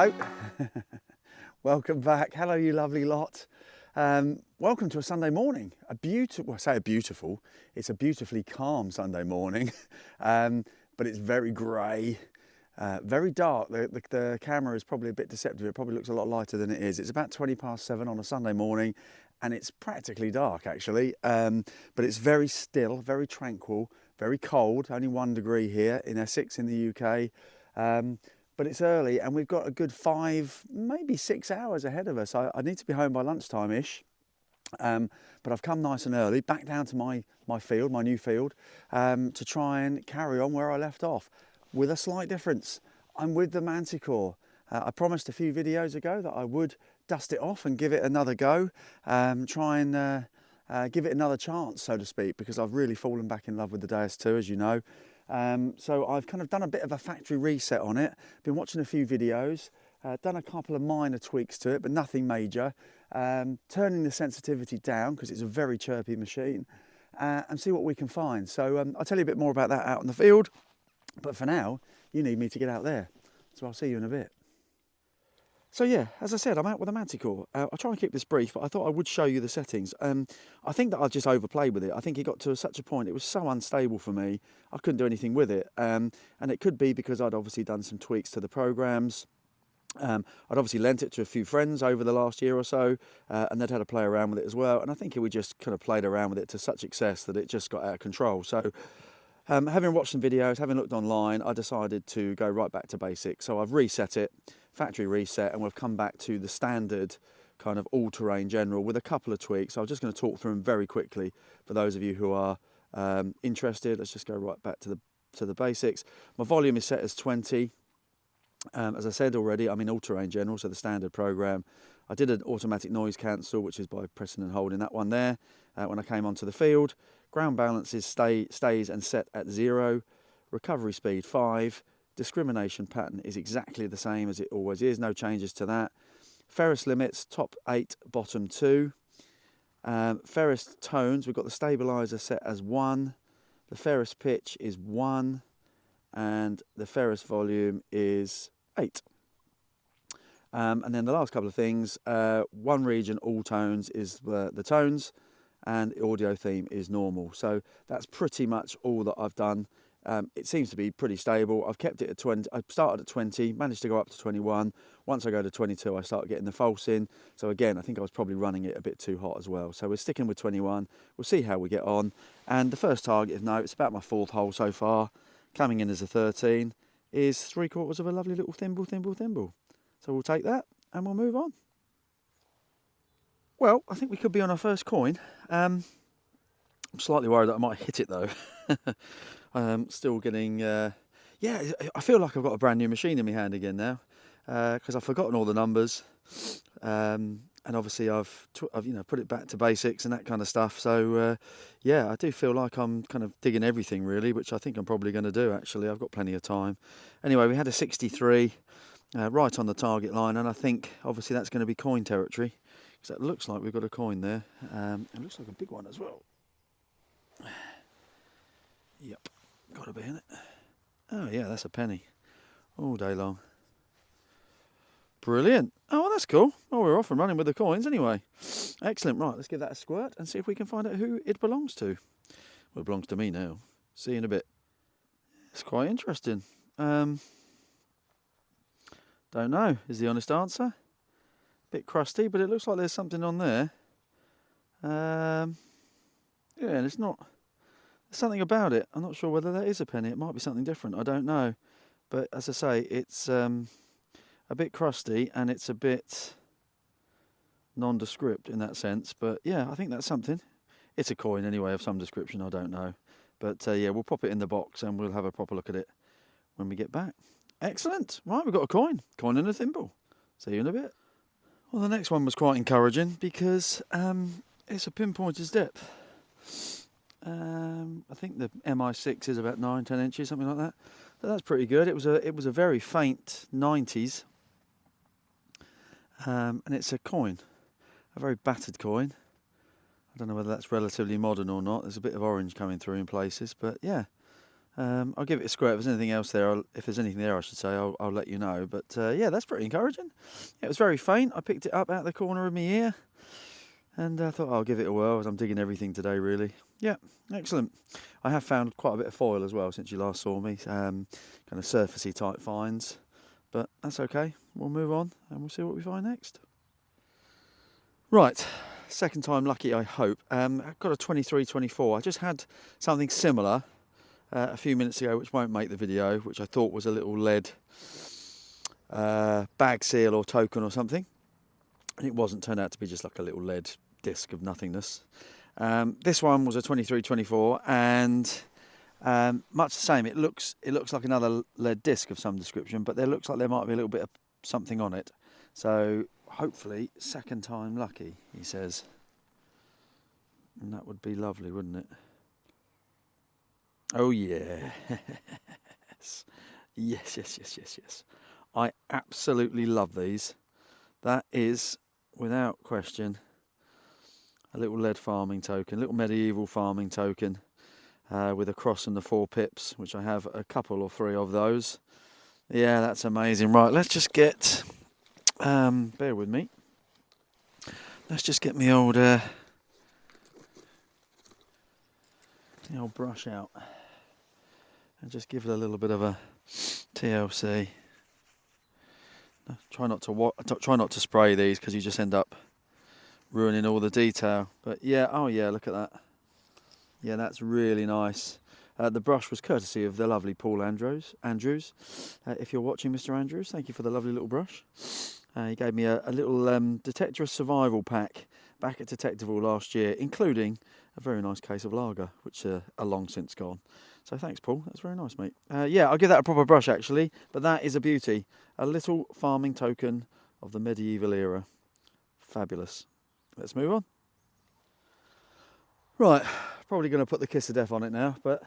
Hello, welcome back. Hello, you lovely lot. Welcome to a Sunday morning. Well, I say a beautiful, it's a beautifully calm Sunday morning, but it's very grey, very dark. The camera is probably a bit deceptive. It probably looks a lot lighter than it is. It's about 7:20 on a Sunday morning, and it's practically dark actually, but it's very still, very tranquil, very cold, only 1 degree here in Essex in the UK. But it's early and we've got a good 5, maybe 6 hours ahead of us. I need to be home by lunchtime-ish, but I've come nice and early, back down to my field, my new field, to try and carry on where I left off, with a slight difference. I'm with the MANTICORE. I promised a few videos ago that I would dust it off and give it another go, try and give it another chance, so to speak, because I've really fallen back in love with the DS2, as you know. So I've kind of done a bit of a factory reset on it, been watching a few videos, done a couple of minor tweaks to it, but nothing major, turning the sensitivity down because it's a very chirpy machine, and see what we can find. So I'll tell you a bit more about that out in the field, but for now, you need me to get out there. So I'll see you in a bit. So yeah, as I said, I'm out with a MANTICORE. I'll try and keep this brief, but I thought I would show you the settings. I think that I just overplayed with it. I think it got to such a point, it was so unstable for me, I couldn't do anything with it. And it could be because I'd obviously done some tweaks to the programs. I'd obviously lent it to a few friends over the last year or so, and they'd had a play around with it as well. And I think we just kind of played around with it to such excess that it just got out of control. So having watched some videos, having looked online, I decided to go right back to basics. So I've reset it, factory reset, and we've come back to the standard kind of all-terrain general with a couple of tweaks. So I'm just going to talk through them very quickly for those of you who are interested. Let's just go right back to the basics. My volume is set as 20. As I said already, I'm in all-terrain general, so the standard program. I did an automatic noise cancel, which is by pressing and holding that one there when I came onto the field. Ground balances stays and set at 0. Recovery speed 5. Discrimination pattern is exactly the same as it always is, no changes to that. Ferrous limits, top 8, bottom 2. Ferrous tones, we've got the stabiliser set as 1. The ferrous pitch is 1. And the ferrous volume is 8. And then the last couple of things, one region, all tones is the tones, and the audio theme is normal. So that's pretty much all that I've done. It seems to be pretty stable. I've kept it at 20. I started at 20, managed to go up to 21. Once I go to 22, I start getting the false in. So again, I think I was probably running it a bit too hot as well. So we're sticking with 21. We'll see how we get on. And the first target, it's about my 4th hole so far, coming in as a 13, is 3/4 of a lovely little thimble. So we'll take that and we'll move on. Well, I think we could be on our first coin. I'm slightly worried that I might hit it though. Still getting, yeah, I feel like I've got a brand new machine in my hand again now, because I've forgotten all the numbers, and obviously I've put it back to basics and that kind of stuff. So yeah, I do feel like I'm kind of digging everything really, which I think I'm probably going to do actually. I've got plenty of time. Anyway, we had a 63 right on the target line, and I think obviously that's going to be coin territory, because it looks like we've got a coin there. It looks like a big one as well. Yep, got to be in it. Oh yeah, that's a penny all day long. Brilliant. Oh, well, that's cool. Oh, we're off and running with the coins anyway. Excellent. Right, let's give that a squirt and see if we can find out who it belongs to. Well, it belongs to me now. See you in a bit. It's quite interesting. Don't know is the honest answer. Bit crusty, but it looks like there's something on there. Yeah, and it's not. There's something about it. I'm not sure whether that is a penny. It might be something different. I don't know. But as I say, it's a bit crusty and it's a bit nondescript in that sense. But yeah, I think that's something. It's a coin anyway of some description. I don't know. But yeah, we'll pop it in the box and we'll have a proper look at it when we get back. Excellent. Right, we've got a coin. Coin and a thimble. See you in a bit. Well, the next one was quite encouraging because it's a pinpointer's depth. I think the MI6 is about 9-10 inches, something like that. So that's pretty good. It was a very faint 90s, and it's a coin, a very battered coin. I don't know whether that's relatively modern or not. There's a bit of orange coming through in places, but yeah, I'll give it a square. If there's anything else there, if there's anything there, I should say, I'll let you know. But yeah, that's pretty encouraging. It was very faint. I picked it up out the corner of my ear, and I thought I'll give it a whirl as I'm digging everything today, really. Yeah, excellent. I have found quite a bit of foil as well since you last saw me, kind of surfacey type finds. But that's okay. We'll move on and we'll see what we find next. Right, second time lucky, I hope. I've got a 23-24. I just had something similar a few minutes ago, which won't make the video, which I thought was a little lead bag seal or token or something. And it wasn't. Turned out to be just like a little lead disc of nothingness. This one was a 23-24, and much the same. It looks like another lead disc of some description, but there looks like there might be a little bit of something on it. So hopefully second time lucky, he says. And that would be lovely, wouldn't it? Oh yeah. Yes. I absolutely love these. That is, without question, a little lead farming token, little medieval farming token, with a cross and the 4 pips, which I have a couple or 3 of those. Yeah, that's amazing. Right, let's just get, bear with me. Let's just get my old, the old brush out and just give it a little bit of a TLC. Try not to spray these because you just end up ruining all the detail. But yeah, oh yeah, look at that. Yeah, that's really nice. The brush was courtesy of the lovely Paul Andrews. If you're watching, Mr. Andrews, thank you for the lovely little brush. He gave me a little Detector of Survival pack back at Detectival last year, including a very nice case of lager, which are long since gone. So thanks, Paul. That's very nice, mate. Yeah, I'll give that a proper brush, actually. But that is a beauty. A little farming token of the medieval era. Fabulous. Let's move on. Right, probably going to put the kiss of death on it now, but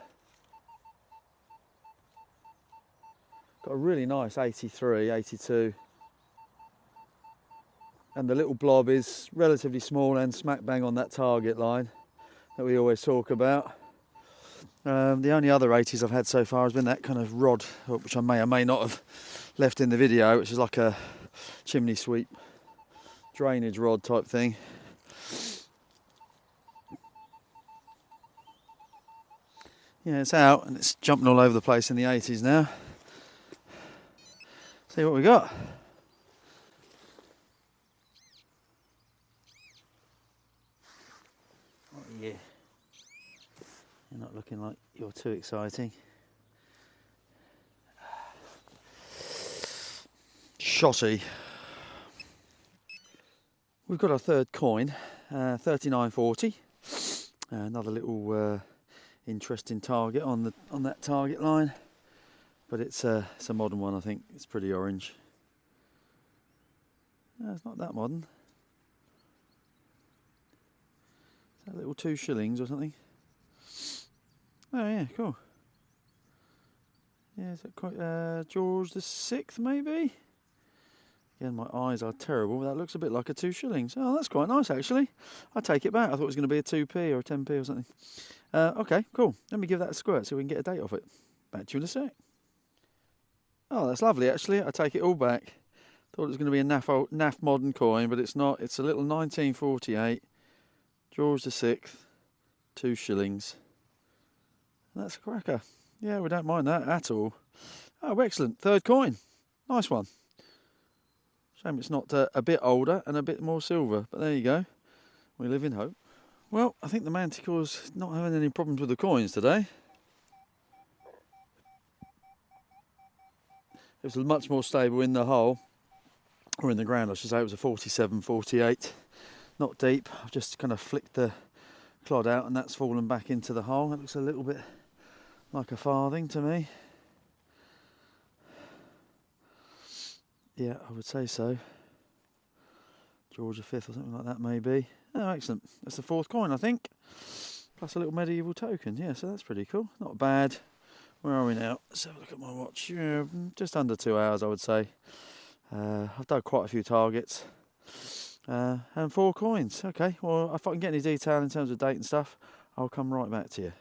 got a really nice 83, 82. And the little blob is relatively small and smack bang on that target line that we always talk about. The only other 80s I've had so far has been that kind of rod, which I may or may not have left in the video, which is like a chimney sweep drainage rod type thing. Yeah, it's out and it's jumping all over the place in the 80s now. See what we got. Oh yeah. You're not looking like you're too exciting. Shotty. We've got our third coin, 39.40. Another little interesting target on that target line, but it's a modern one. I think it's pretty orange. No, it's not that modern. Is that a little 2 shillings or something? Oh yeah, cool. Yeah, is that quite George the 6th maybe? Again, my eyes are terrible. That looks a bit like a 2 shillings. Oh, that's quite nice actually. I take it back. I thought it was going to be a 2p or a 10p or something. Okay, cool. Let me give that a squirt so we can get a date off it. Back to you in a sec. Oh, that's lovely actually. I take it all back. Thought it was going to be a naff modern coin, but it's not. It's a little 1948 George the 6th, 2 shillings. That's a cracker. Yeah, we don't mind that at all. Oh, excellent. Third coin. Nice one. Shame it's not a bit older and a bit more silver, but there you go. We live in hope. Well, I think the Manticore's not having any problems with the coins today. It was much more stable in the hole, or in the ground I should say. It was a 47-48. Not deep. I've just kind of flicked the clod out and that's fallen back into the hole. It looks a little bit like a farthing to me. Yeah, I would say so. George V or something like that maybe. Oh, excellent. That's the 4th coin, I think. Plus a little medieval token. Yeah, so that's pretty cool. Not bad. Where are we now? Let's have a look at my watch. Yeah, just under 2 hours, I would say. I've done quite a few targets. And 4 coins. Okay, well, if I can get any detail in terms of date and stuff, I'll come right back to you.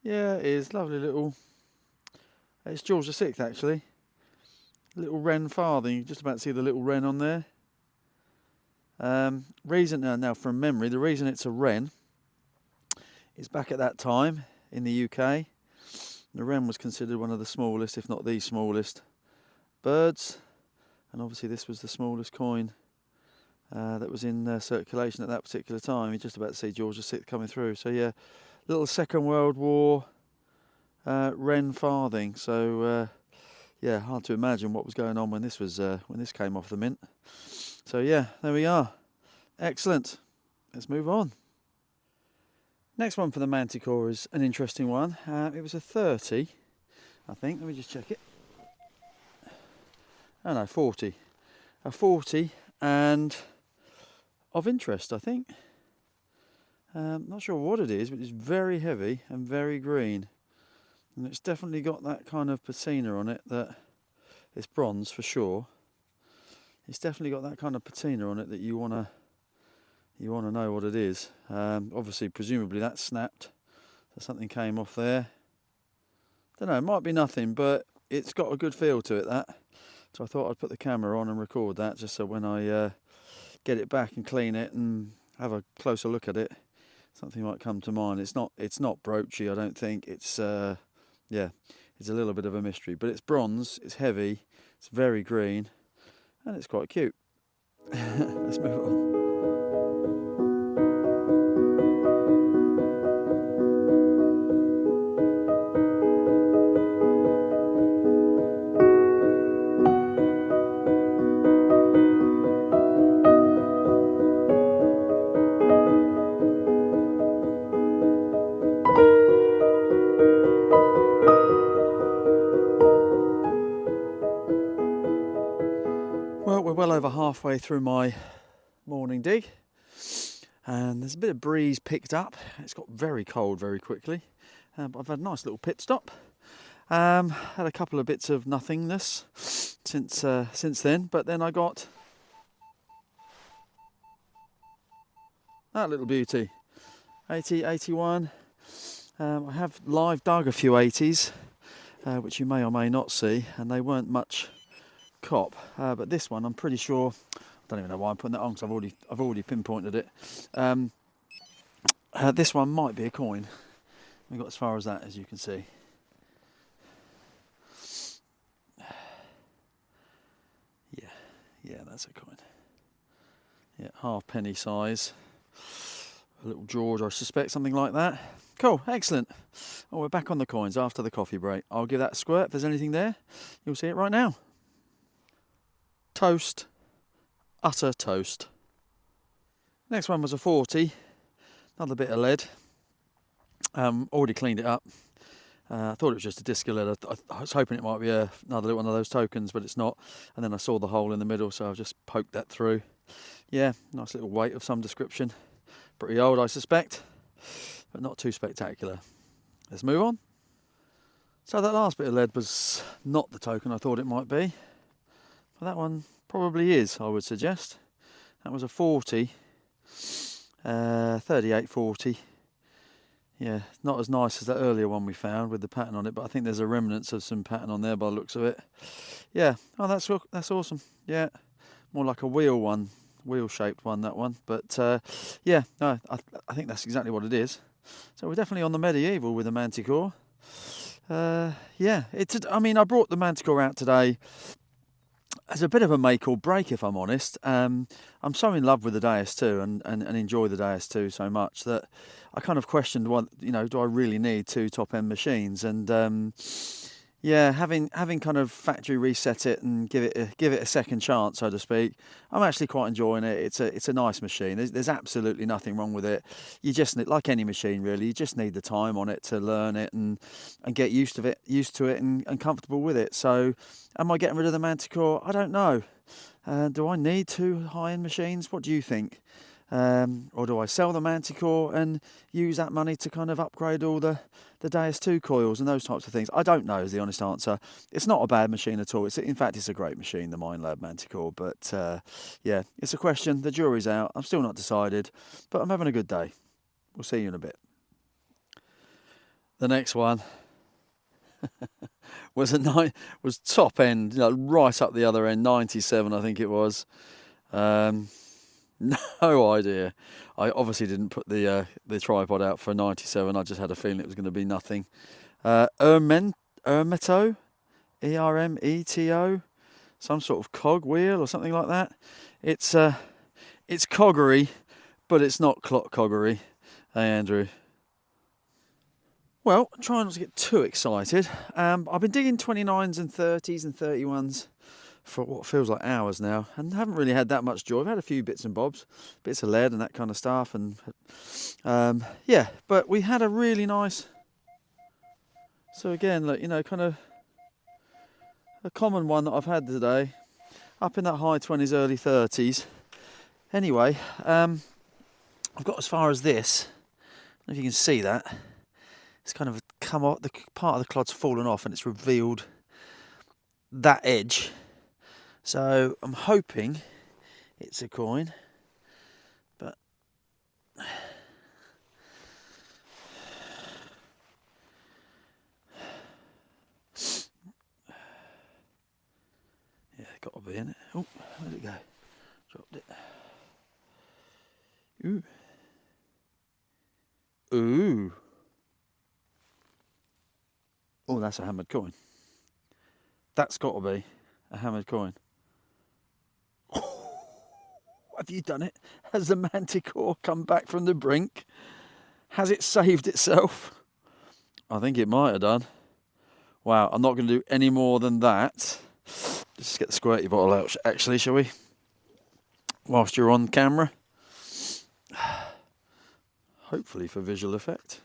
Yeah, it is. Lovely little... It's George VI actually. Little wren farthing. You just about to see the little wren on there. Now from memory, the reason it's a wren is back at that time in the UK, the wren was considered one of the smallest, if not the smallest, birds. And obviously this was the smallest coin that was in circulation at that particular time. You're just about to see George VI coming through. So yeah, little Second World War wren farthing. So yeah, hard to imagine what was going on when this came off the mint. So yeah, there we are. Excellent. Let's move on. Next one for the Manticore is an interesting one. It was a 30, I think. Let me just check it. Oh no, 40. A 40 and of interest, I think. Not sure what it is, but it's very heavy and very green. And it's definitely got that kind of patina on it that it's bronze for sure. It's definitely got that kind of patina on it that you wanna know what it is. Obviously, presumably that snapped, so something came off there. Don't know, it might be nothing, but it's got a good feel to it, that. So I thought I'd put the camera on and record that, just so when I get it back and clean it and have a closer look at it, something might come to mind. It's not broochy, I don't think. It's yeah, it's a little bit of a mystery, but it's bronze, it's heavy, it's very green, and it's quite cute. Let's move on. Well, we're well over halfway through my morning dig, and there's a bit of breeze picked up. It's got very cold very quickly, but I've had a nice little pit stop. Had a couple of bits of nothingness since then, but then I got that little beauty, 80, 81. I have live dug a few 80s, which you may or may not see, and they weren't much cop, but this one I'm pretty sure, I don't even know why I'm putting that on because I've already pinpointed it. This one might be a coin. We got as far as that, as you can see. Yeah, that's a coin. Yeah, halfpenny size. A little George, I suspect, something like that. Cool, excellent. Oh, we're back on the coins after the coffee break. I'll give that a squirt. If there's anything there, you'll see it right now. Toast, utter toast. Next one was a 40, another bit of lead. Already cleaned it up. I thought it was just a disc of lead. I was hoping it might be another one of those tokens, but it's not. And then I saw the hole in the middle, so I've just poked that through. Yeah, nice little weight of some description. Pretty old, I suspect, but not too spectacular. Let's move on. So that last bit of lead was not the token I thought it might be. But that one probably is, I would suggest. That was a 40, 3840. Yeah, not as nice as that earlier one we found with the pattern on it, but I think there's a remnants of some pattern on there by the looks of it. Yeah, oh, that's awesome. Yeah, more like a wheel-shaped one, that one. But yeah, no, I think that's exactly what it is. So we're definitely on the medieval with the Manticore. Yeah, I mean, I brought the Manticore out today as a bit of a make or break, if I'm honest. I'm so in love with the DS2 and enjoy the DS2 so much that I kind of questioned, do I really need two top-end machines? And yeah, having kind of factory reset it and give it a second chance, so to speak, I'm actually quite enjoying it. It's a nice machine. There's absolutely nothing wrong with it. You just need, like any machine really, you just need the time on it to learn it and get used to it and comfortable with it. So, am I getting rid of the Manticore? I don't know. Do I need two high-end machines? What do you think? Or do I sell the Manticore and use that money to kind of upgrade all the DS2 coils and those types of things? I don't know is the honest answer. It's not a bad machine at all. In fact, it's a great machine, the MINELAB Manticore. But yeah, it's a question. The jury's out. I'm still not decided, but I'm having a good day. We'll see you in a bit. The next one was was top end, right up the other end, 97 I think it was. No idea. I obviously didn't put the tripod out for 97. I just had a feeling it was going to be nothing. Ermeto, Ermeto, some sort of cog wheel or something like that. It's coggery, but it's not clock coggery. Hey Andrew. Well, try not to get too excited. I've been digging 29s and 30s and 31s for what feels like hours now, and haven't really had that much joy. I've had a few bits and bobs, bits of lead and that kind of stuff, and yeah, but we had a really nice. So again, look, kind of a common one that I've had today, up in that high 20s, early 30s. Anyway, I've got as far as this. I don't know if you can see that. It's kind of come off, the part of the clod's fallen off, and it's revealed that edge. So I'm hoping it's a coin, but yeah, got to be in it. Oh, where'd it go? Dropped it. Ooh. Ooh. Oh, that's a hammered coin. That's got to be a hammered coin. Have you done it? Has the Manticore come back from the brink? Has it saved itself? I think it might have done. Wow, I'm not going to do any more than that. Just get the squirty bottle out, actually, shall we? Whilst you're on camera. Hopefully for visual effect.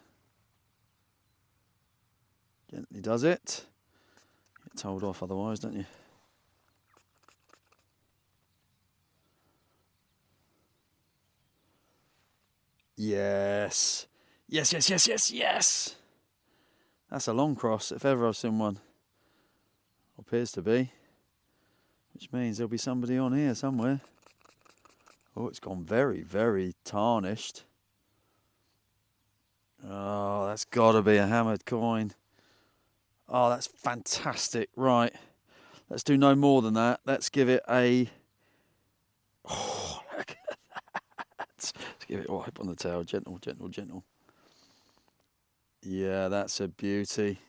Gently does it. Get told off otherwise, don't you? Yes. Yes, yes, yes, yes, yes. That's a long cross, if ever I've seen one. Appears to be. Which means there'll be somebody on here somewhere. Oh, it's gone very, very tarnished. Oh, that's got to be a hammered coin. Oh, that's fantastic. Right. Let's do no more than that. Let's give it a... Oh, look at that. Let's give it a wipe on the tail. Gentle, gentle, gentle. Yeah, that's a beauty.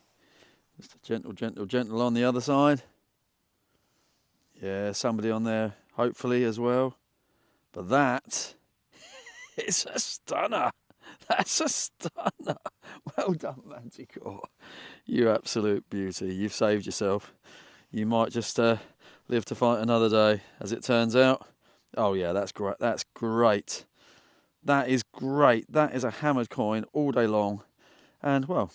Just a gentle, gentle, gentle on the other side. Yeah, somebody on there, hopefully, as well. But that is a stunner. That's a stunner. Well done, Manticore. You absolute beauty. You've saved yourself. You might just live to fight another day, as it turns out. Oh, yeah, that's great. That's great. That is great. That is a hammered coin all day long. And, well,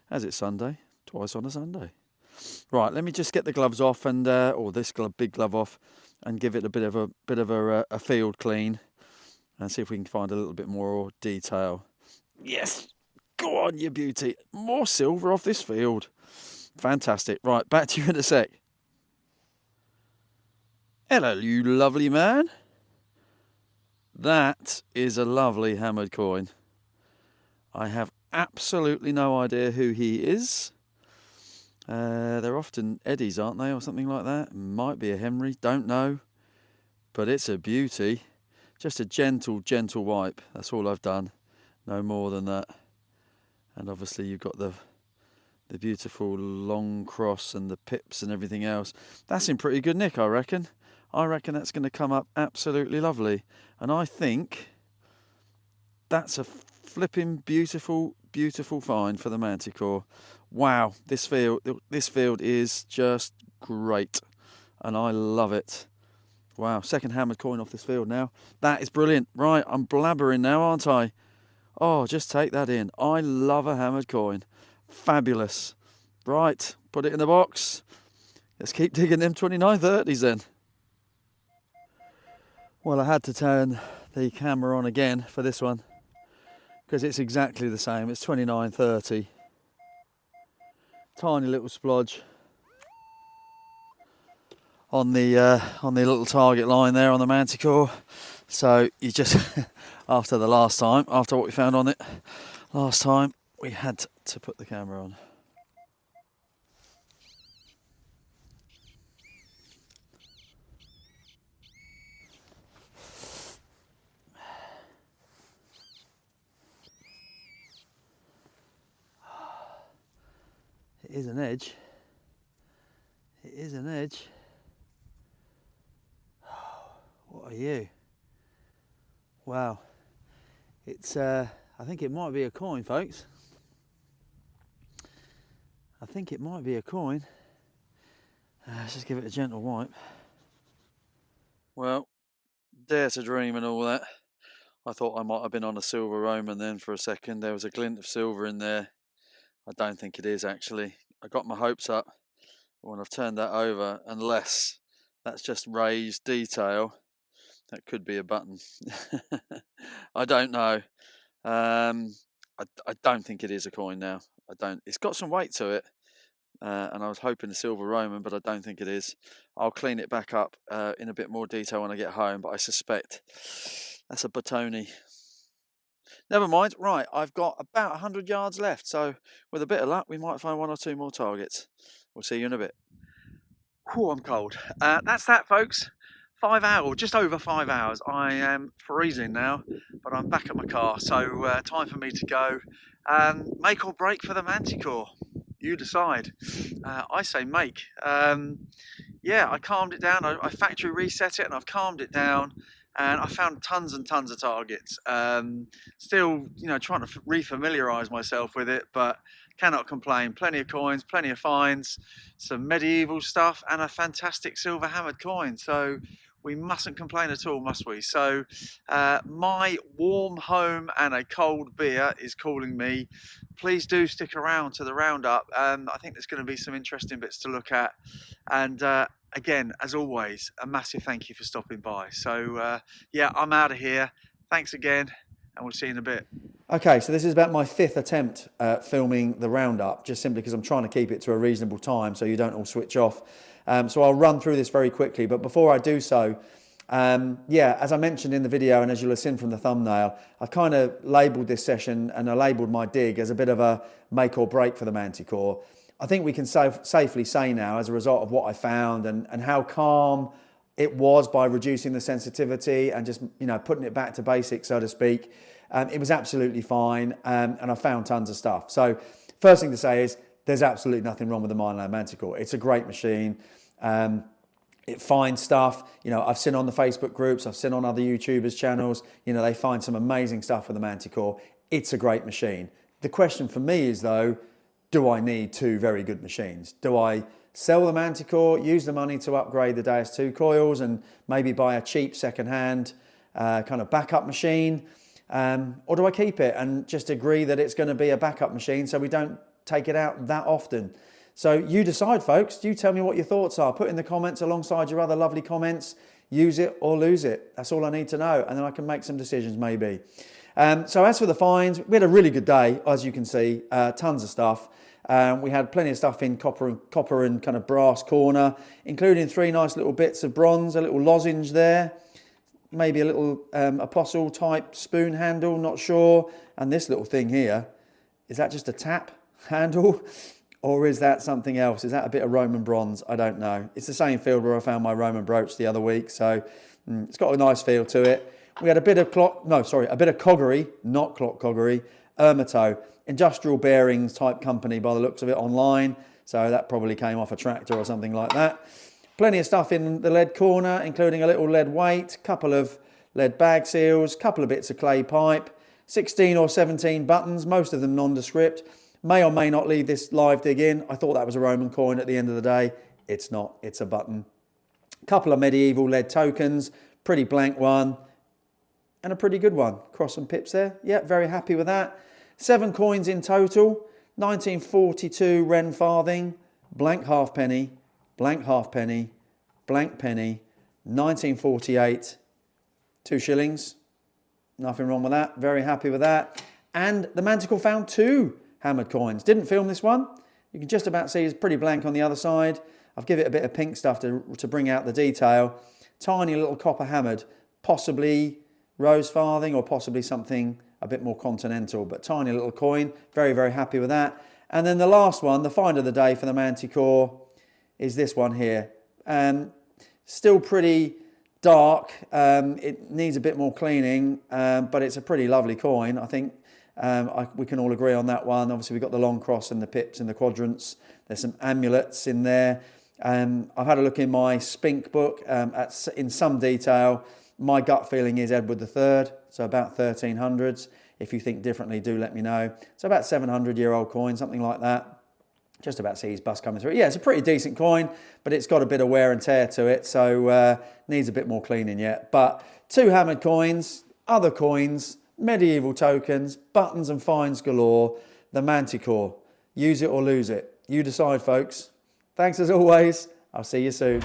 as it's Sunday, twice on a Sunday. Right, let me just get the gloves off and, or this big glove off, and give it a bit of a field clean, and see if we can find a little bit more detail. Yes, go on, you beauty. More silver off this field. Fantastic. Right, back to you in a sec. Hello, you lovely man. That is a lovely hammered coin. I have absolutely no idea who he is. They're often Eddies, aren't they, or something like that? Might be a Henry, don't know. But it's a beauty. Just a gentle, gentle wipe. That's all I've done. No more than that. And obviously you've got the beautiful long cross and the pips and everything else. That's in pretty good nick, I reckon. I reckon that's going to come up absolutely lovely. And I think that's a flipping beautiful, beautiful find for the Manticore. Wow, this field is just great. And I love it. Wow, second hammered coin off this field now. That is brilliant. Right, I'm blabbering now, aren't I? Oh, just take that in. I love a hammered coin. Fabulous. Right, put it in the box. Let's keep digging them 2930s then. Well, I had to turn the camera on again for this one because it's exactly the same. It's 2930. Tiny little splodge on the little target line there on the Manticore. So you just after what we found on it last time, we had to put the camera on. It is an edge. It is an edge. What are you? Wow. It's, I think it might be a coin, folks. I think it might be a coin. Let's just give it a gentle wipe. Well, dare to dream and all that. I thought I might have been on a silver Roman then for a second. There was a glint of silver in there. I don't think it is actually. I got my hopes up when I've turned that over, unless that's just raised detail. That could be a button. I don't know. I don't think it is a coin now. I don't. It's got some weight to it, and I was hoping a silver Roman, but I don't think it is. I'll clean it back up in a bit more detail when I get home, but I suspect that's a Bottoni. Never mind. Right, I've got about 100 yards left, so with a bit of luck, we might find one or two more targets. We'll see you in a bit. Whew, I'm cold. That's that, folks. 5 hours, just over 5 hours. I am freezing now, but I'm back at my car, so time for me to go. Make or break for the Manticore. You decide. I say make. Yeah, I calmed it down. I factory reset it and I've calmed it down. And I found tons and tons of targets. Still, trying to re-familiarise myself with it, but cannot complain. Plenty of coins, plenty of finds, some medieval stuff, and a fantastic silver hammered coin. So we mustn't complain at all, must we? So my warm home and a cold beer is calling me. Please do stick around to the roundup. I think there's going to be some interesting bits to look at. And again, as always, a massive thank you for stopping by. So yeah, I'm out of here. Thanks again, and we'll see you in a bit. Okay, so this is about my 5th attempt at filming the roundup, just simply because I'm trying to keep it to a reasonable time so you don't all switch off. So I'll run through this very quickly, but before I do so, yeah, as I mentioned in the video and as you'll have seen from the thumbnail, I've kind of labelled this session and I labelled my dig as a bit of a make or break for the Manticore. I think we can safely say now, as a result of what I found and how calm it was by reducing the sensitivity and just putting it back to basics, so to speak, it was absolutely fine, and I found tons of stuff. So first thing to say is there's absolutely nothing wrong with the MINELAB Manticore. It's a great machine. It finds stuff. I've seen on the Facebook groups, I've seen on other YouTubers' channels, they find some amazing stuff with the Manticore. It's a great machine. The question for me is though, do I need two very good machines? Do I sell the Manticore, use the money to upgrade the Deus 2 coils and maybe buy a cheap second-hand kind of backup machine? Or do I keep it and just agree that it's going to be a backup machine so we don't take it out that often? So you decide, folks. You tell me what your thoughts are. Put in the comments alongside your other lovely comments. Use it or lose it. That's all I need to know. And then I can make some decisions maybe. So as for the finds, we had a really good day, as you can see. Tons of stuff. We had plenty of stuff in copper and kind of brass corner, including 3 nice little bits of bronze, a little lozenge there, maybe a little apostle type spoon handle, not sure. And this little thing here, is that just a tap handle? Or is that something else? Is that a bit of Roman bronze? I don't know. It's the same field where I found my Roman brooch the other week, so it's got a nice feel to it. We had a bit of a bit of coggery, not clock coggery, Ermito, industrial bearings type company by the looks of it online. So that probably came off a tractor or something like that. Plenty of stuff in the lead corner, including a little lead weight, couple of lead bag seals, couple of bits of clay pipe, 16 or 17 buttons, most of them nondescript. May or may not leave this live dig in. I thought that was a Roman coin at the end of the day. It's not, it's a button. Couple of medieval lead tokens, pretty blank one, and a pretty good one. Cross and pips there. Yeah, very happy with that. 7 coins in total. 1942 Wren farthing, blank halfpenny, blank halfpenny, blank penny. 1948, 2 shillings. Nothing wrong with that. Very happy with that. And the Manticore found 2 hammered coins. Didn't film this one. You can just about see it's pretty blank on the other side. I've given it a bit of pink stuff to bring out the detail. Tiny little copper hammered, possibly rose farthing or possibly something a bit more continental, but tiny little coin. Very, very happy with that. And then the last one, the find of the day for the Manticore, is this one here. Still pretty dark. It needs a bit more cleaning, but it's a pretty lovely coin. I think we can all agree on that one. Obviously, we've got the long cross and the pips and the quadrants. There's some amulets in there. I've had a look in my Spink book in some detail. My gut feeling is Edward III, so about 1300s. If you think differently, do let me know. So about 700-year-old coin, something like that. Just about see his bust coming through. Yeah, it's a pretty decent coin, but it's got a bit of wear and tear to it, so needs a bit more cleaning yet. But 2 hammered coins, other coins, medieval tokens, buttons and finds galore, the Manticore. Use it or lose it. You decide, folks. Thanks as always. I'll see you soon.